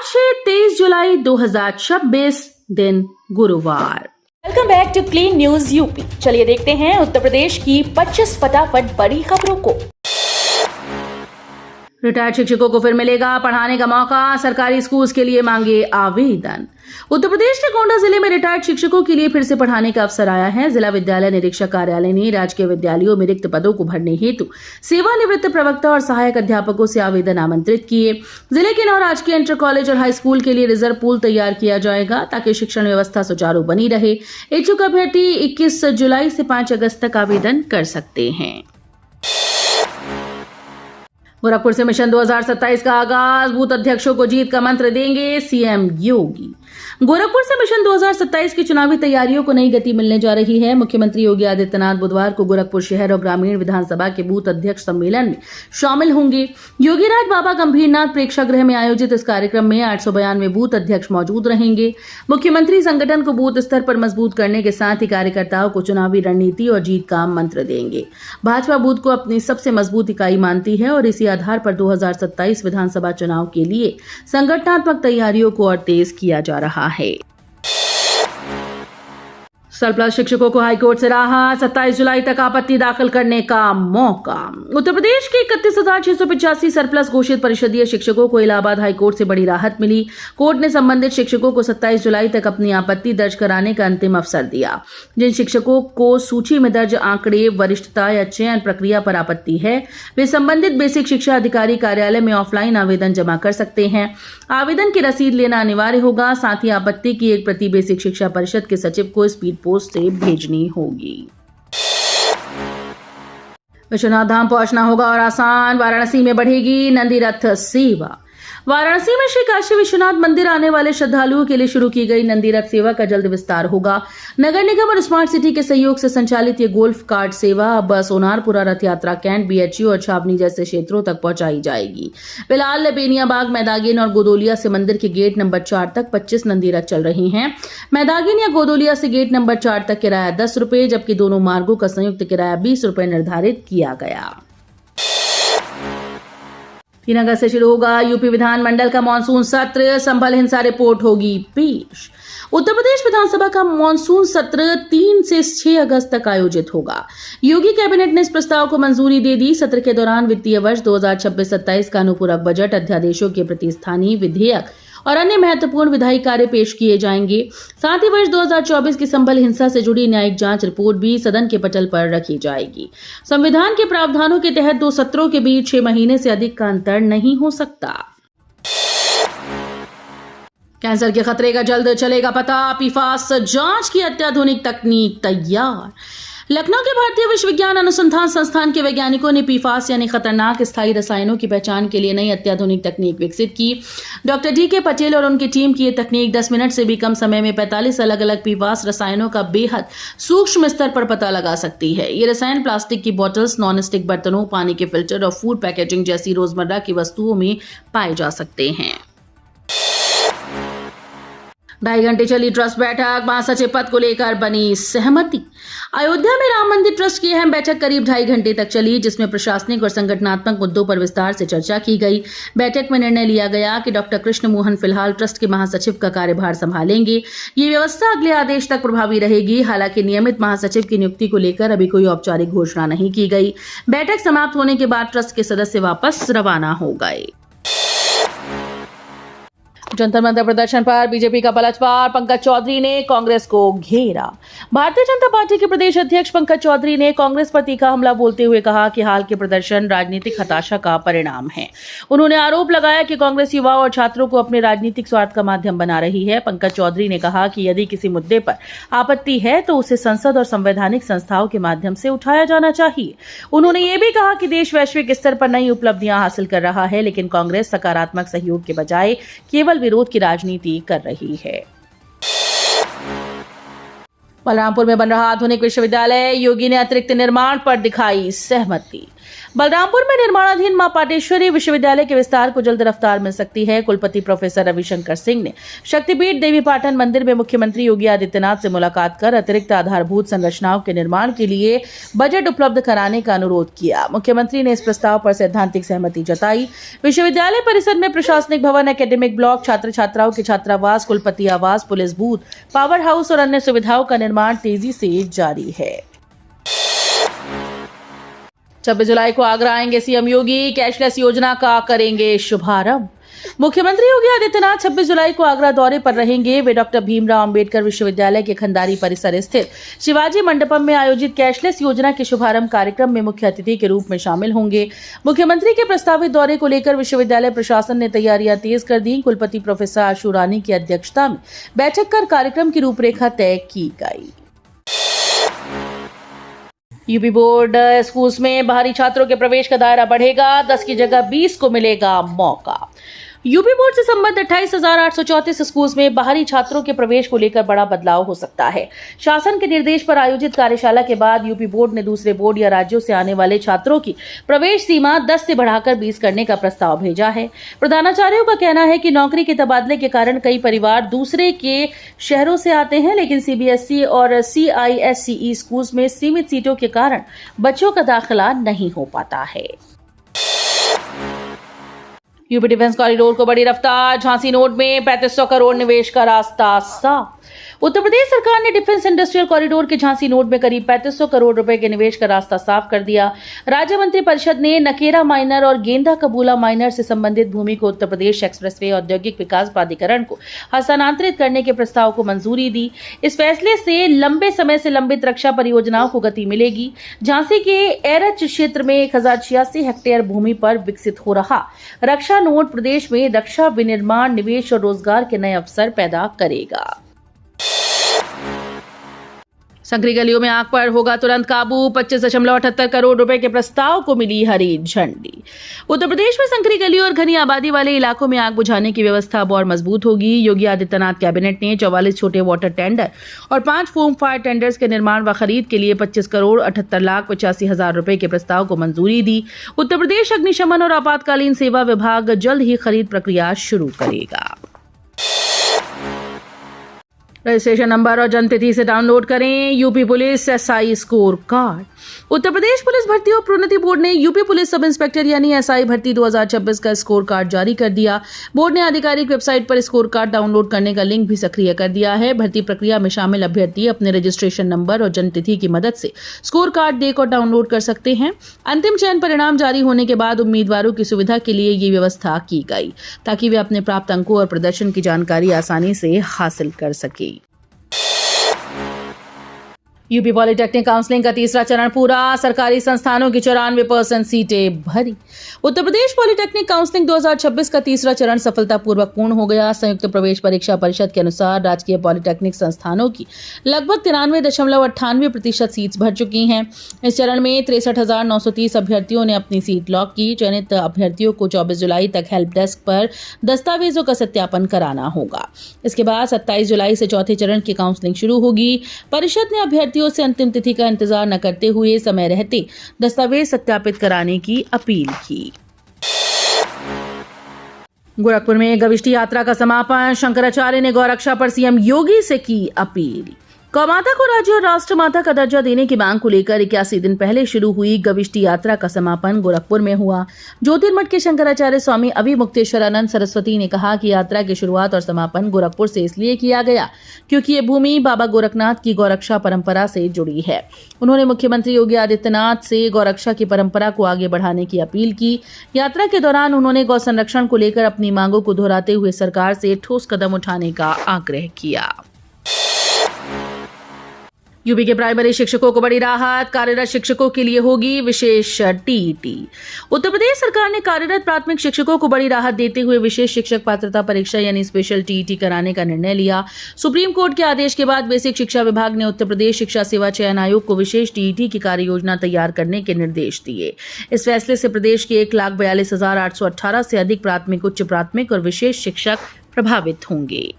आज है 23 जुलाई 2026 दिन गुरुवार। Welcome back to clean news UP. चलिए देखते हैं उत्तर प्रदेश की 25 फटाफट बड़ी खबरों को। रिटायर्ड शिक्षकों को फिर मिलेगा पढ़ाने का मौका, सरकारी स्कूल्स के लिए मांगे आवेदन। उत्तर प्रदेश के गोंडा जिले में रिटायर्ड शिक्षकों के लिए फिर से पढ़ाने का अवसर आया है। जिला विद्यालय निरीक्षक कार्यालय ने राजकीय विद्यालयों में रिक्त पदों को भरने हेतु सेवानिवृत्त प्रवक्ता और सहायक अध्यापकों से आवेदन आमंत्रित किए। जिले के 9 राजकीय इंटर कॉलेज और हाई स्कूल के लिए रिजर्व पूल तैयार किया जाएगा ताकि शिक्षण व्यवस्था सुचारू बनी रहे। इच्छुक अभ्यर्थी 21 जुलाई से 5 अगस्त तक आवेदन कर सकते हैं। गोरखपुर से मिशन 2027 का आगाज, बूथ अध्यक्षों को जीत का मंत्र देंगे सीएम योगी। गोरखपुर से मिशन 2027 की चुनावी तैयारियों को नई गति मिलने जा रही है। मुख्यमंत्री योगी आदित्यनाथ बुधवार को गोरखपुर शहर और ग्रामीण विधानसभा के बूथ अध्यक्ष सम्मेलन में शामिल होंगे। योगीराज बाबा गंभीरनाथ प्रेक्षागृह में आयोजित इस कार्यक्रम में 892 बूथ अध्यक्ष मौजूद रहेंगे। मुख्यमंत्री संगठन को बूथ स्तर पर मजबूत करने के साथ ही कार्यकर्ताओं को चुनावी रणनीति और जीत का मंत्र देंगे। भाजपा बूथ को अपनी सबसे मजबूत इकाई मानती है और इसी आधार पर 2027 विधानसभा चुनाव के लिए संगठनात्मक तैयारियों को और तेज किया जा रहा है। सरप्लस शिक्षकों को हाईकोर्ट से राहत, 27 जुलाई तक आपत्ति दाखिल करने का मौका। उत्तर प्रदेश के 31,685 सरप्लस घोषित परिषदीय शिक्षकों को इलाहाबाद हाईकोर्ट से बड़ी राहत मिली। कोर्ट ने संबंधित शिक्षकों को 27 जुलाई तक अपनी आपत्ति दर्ज कराने का अंतिम अवसर दिया। जिन शिक्षकों को सूची में दर्ज आंकड़े, वरिष्ठता या चयन प्रक्रिया पर आपत्ति है, वे संबंधित बेसिक शिक्षा अधिकारी कार्यालय में ऑफलाइन आवेदन जमा कर सकते हैं। आवेदन की रसीद लेना अनिवार्य होगा। साथ ही आपत्ति की एक प्रति बेसिक शिक्षा परिषद के सचिव को स्पीड पोस्ट से भेजनी होगी। विश्वनाथ धाम पहुंचना होगा और आसान, वाराणसी में बढ़ेगी नंदी रथ सेवा। वाराणसी में श्री काशी विश्वनाथ मंदिर आने वाले श्रद्धालुओं के लिए शुरू की गई नंदी रथ सेवा का जल्द विस्तार होगा। नगर निगम और स्मार्ट सिटी के सहयोग से संचालित ये गोल्फ कार्ट सेवा अब सोनारपुरा रथ यात्रा कैंट, बीएचयू और छावनी जैसे क्षेत्रों तक पहुंचाई जाएगी। फिलहाल बेनियाबाग, मैदागिन और गोदोलिया से मंदिर के गेट नंबर 4 तक 25 नंदी रथ चल रही हैं। मैदागिन या गोदोलिया से गेट नंबर 4 तक किराया 10 रुपए, जबकि दोनों मार्गों का संयुक्त किराया 20 रुपए निर्धारित किया गया। 3 अगस्त से शुरू होगा यूपी विधानमंडल का मानसून सत्र, संभल हिंसा रिपोर्ट होगी पेश। उत्तर प्रदेश विधानसभा का मानसून सत्र 3 से 6 अगस्त तक आयोजित होगा। योगी कैबिनेट ने इस प्रस्ताव को मंजूरी दे दी। सत्र के दौरान वित्तीय वर्ष 2026-27 का अनुपूरक बजट, अध्यादेशों के प्रति स्थानीय विधेयक और अन्य महत्वपूर्ण विधायी कार्य पेश किए जाएंगे। साथ ही वर्ष 2024 की संभल हिंसा से जुड़ी न्यायिक जांच रिपोर्ट भी सदन के पटल पर रखी जाएगी। संविधान के प्रावधानों के तहत 2 सत्रों के बीच 6 महीने से अधिक का अंतर नहीं हो सकता। कैंसर के खतरे का जल्द चलेगा पता, पीफास जांच की अत्याधुनिक तकनीक तैयार। लखनऊ के भारतीय विश्वविज्ञान अनुसंधान संस्थान के वैज्ञानिकों ने पीफास यानी खतरनाक स्थायी रसायनों की पहचान के लिए नई अत्याधुनिक तकनीक विकसित की। डॉक्टर DK पटेल और उनकी टीम की यह तकनीक 10 मिनट से भी कम समय में 45 अलग अलग पीफास रसायनों का बेहद सूक्ष्म स्तर पर पता लगा सकती है। ये रसायन प्लास्टिक की बोतल्स, नॉन स्टिक बर्तनों, पानी के फिल्टर और फूड पैकेजिंग जैसी रोजमर्रा की वस्तुओं में पाए जा सकते हैं। 2.5 घंटे चली ट्रस्ट बैठक, महासचिव पद को लेकर बनी सहमति। अयोध्या में राम मंदिर ट्रस्ट की अहम बैठक करीब 2.5 घंटे तक चली, जिसमें प्रशासनिक और संगठनात्मक मुद्दों पर विस्तार से चर्चा की गई। बैठक में निर्णय लिया गया कि डॉक्टर कृष्ण मोहन फिलहाल ट्रस्ट के महासचिव का कार्यभार संभालेंगे। ये व्यवस्था अगले आदेश तक प्रभावी रहेगी। हालांकि नियमित महासचिव की नियुक्ति को लेकर अभी कोई औपचारिक घोषणा नहीं की गई। बैठक समाप्त होने के बाद ट्रस्ट के सदस्य वापस रवाना हो गए। जंतर मंतर प्रदर्शन पर बीजेपी का पलटवार, पंकज चौधरी ने कांग्रेस को घेरा। भारतीय जनता पार्टी के प्रदेश अध्यक्ष पंकज चौधरी ने कांग्रेस पर तीखा हमला बोलते हुए कहा कि हाल के प्रदर्शन राजनीतिक हताशा का परिणाम है। उन्होंने आरोप लगाया कि कांग्रेस युवाओं और छात्रों को अपने राजनीतिक स्वार्थ का माध्यम बना रही है। पंकज चौधरी ने कहा कि यदि किसी मुद्दे पर आपत्ति है तो उसे संसद और संवैधानिक संस्थाओं के माध्यम से उठाया जाना चाहिए। उन्होंने ये भी कहा कि देश वैश्विक स्तर पर नई उपलब्धियां हासिल कर रहा है, लेकिन कांग्रेस सकारात्मक सहयोग के बजाय केवल विरोध की राजनीति कर रही है। बलरामपुर में बन रहा आधुनिक विश्वविद्यालय, योगी ने अतिरिक्त निर्माण पर दिखाई सहमति। बलरामपुर में निर्माणाधीन मां पाटेश्वरी विश्वविद्यालय के विस्तार को जल्द रफ्तार मिल सकती है। कुलपति प्रोफेसर रविशंकर सिंह ने शक्तिपीठ देवी पाटन मंदिर में मुख्यमंत्री योगी आदित्यनाथ से मुलाकात कर अतिरिक्त आधारभूत संरचनाओं के निर्माण के लिए बजट उपलब्ध कराने का अनुरोध किया। मुख्यमंत्री ने इस प्रस्ताव पर सैद्धांतिक सहमति जताई। विश्वविद्यालय परिसर में प्रशासनिक भवन, एकेडमिक ब्लॉक, छात्र छात्राओं के छात्रावास, कुलपति आवास, पुलिस बूथ, पावर हाउस और अन्य सुविधाओं का निर्माण तेजी से जारी है। 26 जुलाई को आगरा आएंगे सीएम योगी, कैशलेस योजना का करेंगे शुभारंभ। मुख्यमंत्री योगी आदित्यनाथ 26 जुलाई को आगरा दौरे पर रहेंगे। वे डॉक्टर भीमराव अंबेडकर विश्वविद्यालय के खंडारी परिसर स्थित शिवाजी मंडपम में आयोजित कैशलेस योजना के शुभारंभ कार्यक्रम में मुख्य अतिथि के रूप में शामिल होंगे। मुख्यमंत्री के प्रस्तावित दौरे को लेकर विश्वविद्यालय प्रशासन ने तैयारियां तेज कर दी। कुलपति प्रोफेसर आशु रानी की अध्यक्षता में बैठक कर कार्यक्रम की रूपरेखा तय की गई। यूपी बोर्ड स्कूल्स में बाहरी छात्रों के प्रवेश का दायरा बढ़ेगा। 10 की जगह 20 को मिलेगा मौका। यूपी बोर्ड से संबद्ध 28,834 स्कूल्स में बाहरी छात्रों के प्रवेश को लेकर बड़ा बदलाव हो सकता है। शासन के निर्देश पर आयोजित कार्यशाला के बाद यूपी बोर्ड ने दूसरे बोर्ड या राज्यों से आने वाले छात्रों की प्रवेश सीमा 10 से बढ़ाकर 20 करने का प्रस्ताव भेजा है। प्रधानाचार्यों का कहना है कि नौकरी के तबादले के कारण कई परिवार दूसरे के शहरों से आते हैं, लेकिन सीबीएसई और सीआईएससीई स्कूल्स में सीमित सीटों के कारण बच्चों का दाखिला नहीं हो पाता है। यूपी डिफेंस कॉरिडोर को बड़ी रफ्तार, झांसी नोड में 3500 करोड़ निवेश का रास्ता साफ। उत्तर प्रदेश सरकार ने डिफेंस इंडस्ट्रियल कॉरिडोर के झांसी नोड में करीब 3500 करोड़ रुपए के निवेश का रास्ता साफ कर दिया। राज्य मंत्रिपरिषद ने नकेरा माइनर और गेंदा कबूला माइनर से संबंधित भूमि को उत्तर प्रदेश एक्सप्रेसवे औद्योगिक विकास प्राधिकरण को हस्तांतरित करने के प्रस्ताव को मंजूरी दी। इस फैसले से लंबे समय से लंबित रक्षा परियोजनाओं को गति मिलेगी। झांसी के एरच क्षेत्र में 1086 हेक्टेयर भूमि पर विकसित हो रहा रक्षा नोड प्रदेश में रक्षा विनिर्माण, निवेश और रोजगार के नए अवसर पैदा करेगा। संकरी गलियों में आग पर होगा तुरंत काबू। 25.78 करोड़ रुपए के प्रस्ताव को मिली हरी झंडी। उत्तर प्रदेश में संकरी गलियों और घनी आबादी वाले इलाकों में आग बुझाने की व्यवस्था अब और मजबूत होगी। योगी आदित्यनाथ कैबिनेट ने 44 छोटे वाटर टेंडर और 5 फोम फायर टेंडर्स के निर्माण व खरीद के लिए 25,78,85,000 रुपए के प्रस्ताव को मंजूरी दी। उत्तर प्रदेश अग्निशमन और आपातकालीन सेवा विभाग जल्द ही खरीद प्रक्रिया शुरू करेगा। रजिस्ट्रेशन नंबर और जन्मतिथि से डाउनलोड करें UP police SI score card. Uttar Pradesh police भर्ती और प्रोन्नति बोर्ड ने यूपी पुलिस सब इंस्पेक्टर यानी एसआई भर्ती 2026 का स्कोर कार्ड जारी कर दिया। बोर्ड ने आधिकारिक वेबसाइट पर स्कोर कार्ड डाउनलोड करने का लिंक भी सक्रिय कर दिया है। भर्ती प्रक्रिया में शामिल अभ्यर्थी अपने रजिस्ट्रेशन नंबर और जन्मतिथि की मदद से स्कोर कार्ड देकर डाउनलोड कर सकते हैं। अंतिम चयन परिणाम जारी होने के बाद उम्मीदवारों की सुविधा के लिए ये व्यवस्था की गई ताकि वे अपने प्राप्त अंकों और प्रदर्शन की जानकारी आसानी से हासिल कर सके। यूपी पॉलिटेक्निक काउंसलिंग का तीसरा चरण पूरा। सरकारी संस्थानों की 94% सीटें भरी। उत्तर प्रदेश पॉलिटेक्निक काउंसलिंग 2026 का तीसरा चरण सफलतापूर्वक पूर्ण हो गया। संयुक्त प्रवेश परीक्षा परिषद के अनुसार राजकीय पॉलिटेक्निक संस्थानों की लगभग 93.98% सीट्स भर चुकी हैं। इस चरण में 63,930 अभ्यर्थियों ने अपनी सीट लॉक की। चयनित अभ्यर्थियों को 24 जुलाई तक हेल्प डेस्क पर दस्तावेजों का सत्यापन कराना होगा। इसके बाद 27 जुलाई से चौथे चरण की काउंसलिंग शुरू होगी। परिषद ने अभ्यर्थियों से अंतिम तिथि का इंतजार न करते हुए समय रहते दस्तावेज सत्यापित कराने की अपील की। गोरखपुर में गविष्टि यात्रा का समापन। शंकराचार्य ने गौरक्षा पर सीएम योगी से की अपील। गौमाता को राज्य और राष्ट्रमाता का दर्जा देने की मांग को लेकर 81 दिन पहले शुरू हुई गविष्टि यात्रा का समापन गोरखपुर में हुआ। ज्योतिर्मठ के शंकराचार्य स्वामी अभिमुक्तेश्वरानंद सरस्वती ने कहा कि यात्रा की शुरुआत और समापन गोरखपुर से इसलिए किया गया क्योंकि ये भूमि बाबा गोरखनाथ की गौरक्षा परंपरा से जुड़ी है। उन्होंने मुख्यमंत्री योगी आदित्यनाथ से गौरक्षा की परंपरा को आगे बढ़ाने की अपील की। यात्रा के दौरान उन्होंने गौ संरक्षण को लेकर अपनी मांगों को दोहराते हुए सरकार से ठोस कदम उठाने का आग्रह किया। यूपी के प्राइमरी शिक्षकों को बड़ी राहत। कार्यरत शिक्षकों के लिए होगी विशेष टीईटी। उत्तर प्रदेश सरकार ने कार्यरत प्राथमिक शिक्षकों को बड़ी राहत देते हुए विशेष शिक्षक पात्रता परीक्षा यानी स्पेशल टीईटी कराने का निर्णय लिया। सुप्रीम कोर्ट के आदेश के बाद बेसिक शिक्षा विभाग ने उत्तर प्रदेश शिक्षा सेवा चयन आयोग को विशेष टीईटी की कार्य योजना तैयार करने के निर्देश दिए। इस फैसले से प्रदेश के 1,42,818 से अधिक प्राथमिक, उच्च प्राथमिक और विशेष शिक्षक प्रभावित होंगे।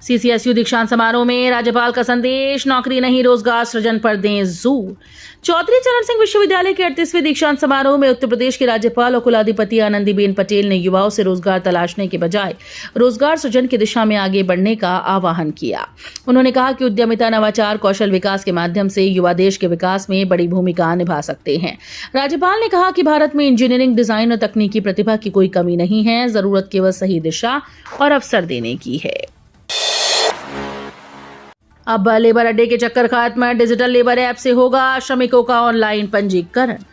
सीसीएसयू दीक्षांत समारोह में राज्यपाल का संदेश, नौकरी नहीं रोजगार सृजन पर दें जोर। चौधरी चरण सिंह विश्वविद्यालय के 38वें दीक्षांत समारोह में उत्तर प्रदेश के राज्यपाल और कुलाधिपति आनंदीबेन पटेल ने युवाओं से रोजगार तलाशने के बजाय रोजगार सृजन की दिशा में आगे बढ़ने का आह्वान किया। उन्होंने कहा कि उद्यमिता, नवाचार, कौशल विकास के माध्यम से युवा देश के विकास में बड़ी भूमिका निभा सकते हैं। राज्यपाल ने कहा कि भारत में इंजीनियरिंग, डिजाइन और तकनीकी प्रतिभा की कोई कमी नहीं है, जरूरत केवल सही दिशा और अवसर देने की है। अब लेबर अड्डे के चक्कर खत्म, डिजिटल लेबर ऐप से होगा श्रमिकों का ऑनलाइन पंजीकरण।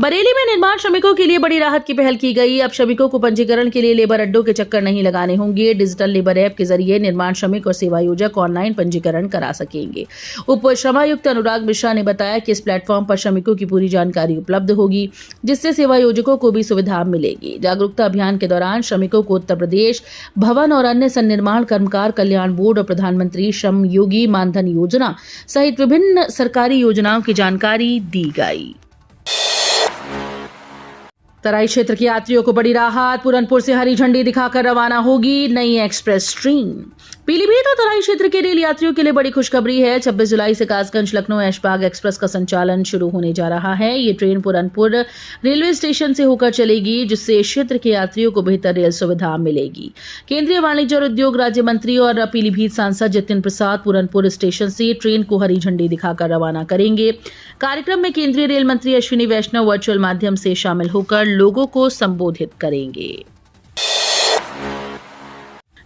बरेली में निर्माण श्रमिकों के लिए बड़ी राहत की पहल की गई। अब श्रमिकों को पंजीकरण के लिए लेबर अड्डों के चक्कर नहीं लगाने होंगे। डिजिटल लेबर ऐप के जरिए निर्माण श्रमिक और सेवायोजक ऑनलाइन पंजीकरण करा सकेंगे। उप श्रमायुक्त अनुराग मिश्रा ने बताया कि इस प्लेटफॉर्म पर श्रमिकों की पूरी जानकारी उपलब्ध होगी, जिससे सेवायोजकों को भी सुविधा मिलेगी। जागरूकता अभियान के दौरान श्रमिकों को उत्तर प्रदेश भवन और अन्य सन्निर्माण कर्मकार कल्याण बोर्ड और प्रधानमंत्री श्रम योगी मानधन योजना सहित विभिन्न सरकारी योजनाओं की जानकारी दी गई। तराई क्षेत्र के यात्रियों को बड़ी राहत, पूरनपुर से हरी झंडी दिखाकर रवाना होगी नई एक्सप्रेस ट्रेन। पीलीभीत और तराई क्षेत्र के रेल यात्रियों के लिए बड़ी खुशखबरी है। 26 जुलाई से कासगंज लखनऊ ऐशबाग एक्सप्रेस का संचालन शुरू होने जा रहा है। ये ट्रेन पूरनपुर रेलवे स्टेशन से होकर चलेगी, जिससे क्षेत्र के यात्रियों को बेहतर रेल सुविधा मिलेगी। केंद्रीय वाणिज्य और उद्योग राज्य मंत्री और पीलीभीत सांसद जितिन प्रसाद पूरनपुर स्टेशन से ट्रेन को हरी झंडी दिखाकर रवाना करेंगे। कार्यक्रम में केंद्रीय रेल मंत्री अश्विनी वैष्णव वर्चुअल माध्यम से शामिल होकर लोगों को संबोधित करेंगे।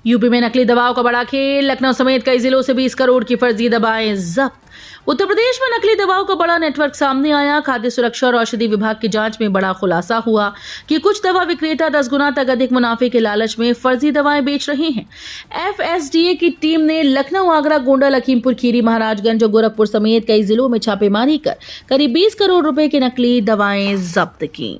यूपी में नकली दवाओं का बड़ा खेल, लखनऊ समेत कई जिलों से 20 करोड़ की फर्जी दवाएं जब्त। उत्तर प्रदेश में नकली दवाओं का बड़ा नेटवर्क सामने आया। खाद्य सुरक्षा और औषधि विभाग की जांच में बड़ा खुलासा हुआ कि कुछ दवा विक्रेता 10 गुना तक अधिक मुनाफे के लालच में फर्जी दवाएं बेच रहे हैं। एफएसडीए की टीम ने लखनऊ, आगरा, गोंडा, लखीमपुर खीरी, महाराजगंज और गोरखपुर समेत कई जिलों में छापेमारी कर करीब 20 करोड़ रुपए की नकली दवाएं जब्त की।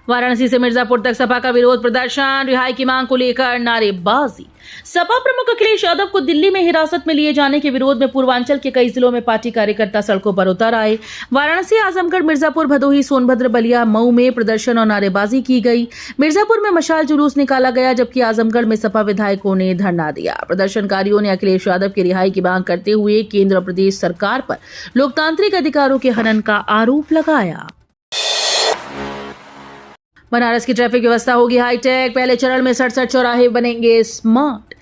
वाराणसी से मिर्जापुर तक सपा का विरोध प्रदर्शन, रिहाई की मांग को लेकर नारेबाजी। सपा प्रमुख अखिलेश यादव को दिल्ली में हिरासत में लिए जाने के विरोध में पूर्वांचल के कई जिलों में पार्टी कार्यकर्ता सड़कों पर उतर आए। वाराणसी, आजमगढ़, मिर्जापुर, भदोही, सोनभद्र, बलिया, मऊ में प्रदर्शन और नारेबाजी की गई। मिर्जापुर में मशाल जुलूस निकाला गया, जबकि आजमगढ़ में सपा विधायकों ने धरना दिया। प्रदर्शनकारियों ने अखिलेश यादव की रिहाई की मांग करते हुए केंद्र और प्रदेश सरकार पर लोकतांत्रिक अधिकारों के हनन का आरोप लगाया। बनारस की ट्रैफिक व्यवस्था होगी हाईटेक, पहले चरण में 67 चौराहे बनेंगे स्मार्ट।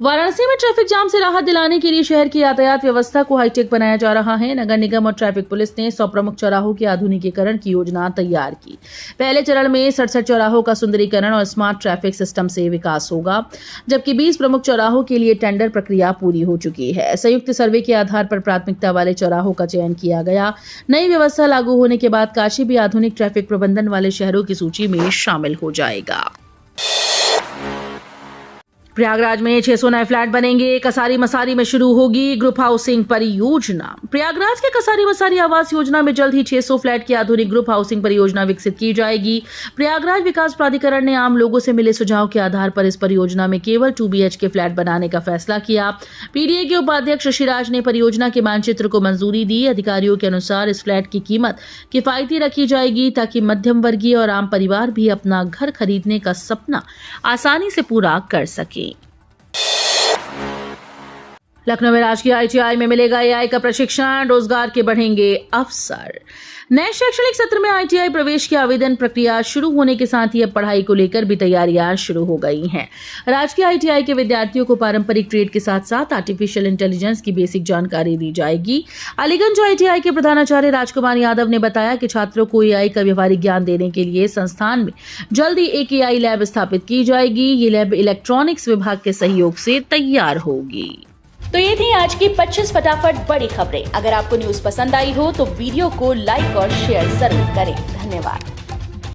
वाराणसी में ट्रैफिक जाम से राहत दिलाने के लिए शहर की यातायात व्यवस्था को हाईटेक बनाया जा रहा है। नगर निगम और ट्रैफिक पुलिस ने 100 प्रमुख चौराहों के आधुनिकीकरण की योजना तैयार की। पहले चरण में 67 चौराहों का सुंदरीकरण और स्मार्ट ट्रैफिक सिस्टम से विकास होगा, जबकि 20 प्रमुख चौराहों के लिए टेंडर प्रक्रिया पूरी हो चुकी है। संयुक्त सर्वे के आधार पर प्राथमिकता वाले चौराहों का चयन किया गया। नई व्यवस्था लागू होने के बाद काशी भी आधुनिक ट्रैफिक प्रबंधन वाले शहरों की सूची में शामिल हो जाएगा। प्रयागराज में 600 नए फ्लैट बनेंगे। कसारी मसारी में शुरू होगी ग्रुप हाउसिंग परियोजना। प्रयागराज के कसारी मसारी आवास योजना में जल्द ही 600 फ्लैट की आधुनिक ग्रुप हाउसिंग परियोजना विकसित की जाएगी। प्रयागराज विकास प्राधिकरण ने आम लोगों से मिले सुझाव के आधार पर इस परियोजना में केवल 2 BHK फ्लैट बनाने का फैसला किया। पीडीए के उपाध्यक्ष ऋषिराज ने परियोजना के मानचित्र को मंजूरी दी। अधिकारियों के अनुसार इस फ्लैट की कीमत किफायती रखी जाएगी, ताकि मध्यम वर्गीय और आम परिवार भी अपना घर खरीदने का सपना आसानी से पूरा कर सके। लखनऊ में राजकीय ITI में मिलेगा AI का प्रशिक्षण, रोजगार के बढ़ेंगे अवसर। नए शैक्षणिक सत्र में ITI प्रवेश की आवेदन प्रक्रिया शुरू होने के साथ ही अब पढ़ाई को लेकर भी तैयारियां शुरू हो गई हैं। राजकीय ITI के विद्यार्थियों को पारंपरिक ट्रेड के साथ साथ आर्टिफिशियल इंटेलिजेंस की बेसिक जानकारी दी जाएगी। अलीगंज ITI के प्रधानाचार्य राजकुमार यादव ने बताया कि छात्रों को AI का व्यवहारिक ज्ञान देने के लिए संस्थान में जल्द ही एक AI लैब स्थापित की जाएगी। ये लैब इलेक्ट्रॉनिक्स विभाग के सहयोग से तैयार होगी। तो ये थी आज की 25 फटाफट बड़ी खबरें। अगर आपको न्यूज पसंद आई हो तो वीडियो को लाइक और शेयर जरूर करें। धन्यवाद।